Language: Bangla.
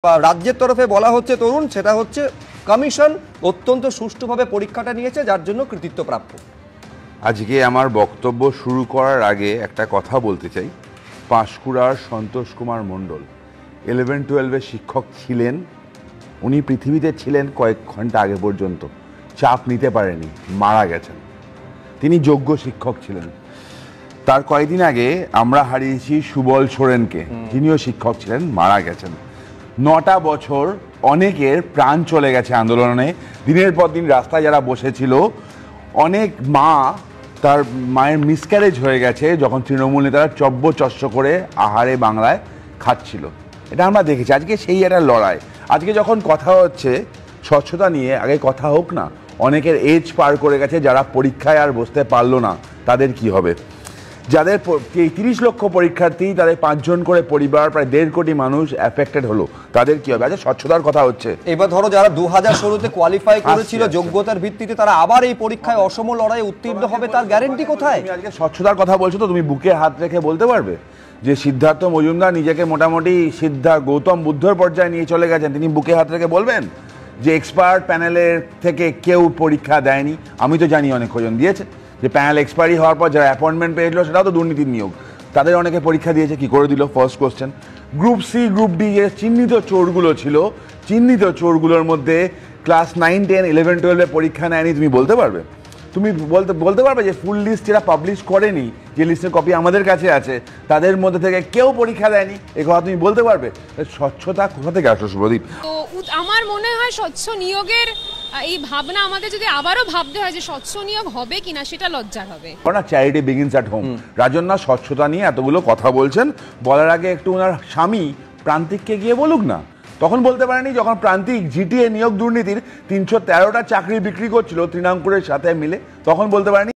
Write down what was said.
রাজ্যের তরফে বলা হচ্ছে তরুণ, সেটা হচ্ছে কমিশন অত্যন্ত সুষ্ঠুভাবে পরীক্ষাটা নিয়েছে, যার জন্য কৃতিত্ব প্রাপ্য। আজকে আমার বক্তব্য শুরু করার আগে একটা কথা বলতে চাই। পাঁশকুড়ার সন্তোষ কুমার মণ্ডল 11-12-এর শিক্ষক ছিলেন। উনি পৃথিবীতে ছিলেন কয়েক ঘন্টা আগে পর্যন্ত, চাপ নিতে পারেনি, মারা গেছেন। তিনি যোগ্য শিক্ষক ছিলেন। তার কয়েকদিন আগে আমরা হারিয়েছি সুবল সোরেনকে, যিনিও শিক্ষক ছিলেন, মারা গেছেন। 9টা বছর অনেকের প্রাণ চলে গেছে আন্দোলনে। দিনের পর দিন রাস্তায় যারা বসেছিল, অনেক মা, তার মায়ের মিসক্যারেজ হয়ে গেছে যখন তৃণমূল নেতারা চব্য করে আহারে বাংলায় খাচ্ছিল। এটা আমরা দেখেছি। আজকে সেই একটা লড়াই। আজকে যখন কথা হচ্ছে স্বচ্ছতা নিয়ে, আগে কথা হোক না। অনেকের এজ পার করে গেছে, যারা পরীক্ষায় আর বসতে পারলো না, তাদের কি হবে? যাদের 30 লক্ষ পরীক্ষার্থী, তাদের 5 জন করে পরিবার, প্রায় 1.5 কোটি মানুষ এফেক্টেড হলো, তাদের কি হবে? আচ্ছা, স্বচ্ছতার কথা হচ্ছে। এবার ধরো যারা 2016-তে কোয়ালিফাই করেছিল যোগ্যতার ভিত্তিতে, তারা আবার এই পরীক্ষায় অসম লড়াই উত্তীর্ণ হবে, তার গ্যারেন্টি কোথায়? তুমি আজকে স্বচ্ছতার কথা বলছো, তো তুমি বুকে হাত রেখে বলতে পারবে যে সিদ্ধার্থ মজুমদার নিজেকে মোটামুটি গৌতম বুদ্ধর পর্যায়ে নিয়ে চলে গেছেন? তিনি বুকে হাত রেখে বলবেন যে এক্সপার্ট প্যানেলের থেকে কেউ পরীক্ষা দেয়নি? আমি তো জানি অনেক কজন দিয়েছে। যে প্যানেল এক্সপায়ারি হওয়ার পর যারা অ্যাপয়েন্টমেন্ট পেয়েছিল, সেটাও তো দুর্নীতির নিয়োগ। তাদের অনেকে পরীক্ষা দিয়েছে, কি করে দিল? First question. Group C, group D যে চিহ্নিত চোরগুলো ছিল, চিহ্নিত চোরগুলোর মধ্যে ক্লাস 9, 10, 11, 12-এ পরীক্ষা নেয়নি, তুমি বলতে পারবে? তুমি বলতে পারবে যে ফুল লিস্ট যারা পাবলিশ করেনি, যে লিস্টের কপি আমাদের কাছে আছে, তাদের মধ্যে থেকে কেউ পরীক্ষা দেয়নি? এ কথা তুমি বলতে পারবে? স্বচ্ছতা কোথা থেকে আসলো শুভদীপ? তো আমার মনে হয় স্বচ্ছ নিয়োগের এই ভাবনা আমাদের যদি আবারও ভাবতে হয় যে স্বচ্ছ নিয়োগ হবে কিনা, সেটা লজ্জার হবে। না, charity begins at home. Rajanna স্বচ্ছতা নিয়ে এতগুলো কথা বলছেন, বলার আগে একটু ওনার স্বামী প্রান্তিককে গিয়ে বলুক না। তখন বলতে পারেনি যখন প্রান্তিক জিটিএ নিয়োগ দুর্নীতির 313টা চাকরি বিক্রি করছিল তৃণাঙ্কুরের সাথে মিলে, তখন বলতে পারেনি?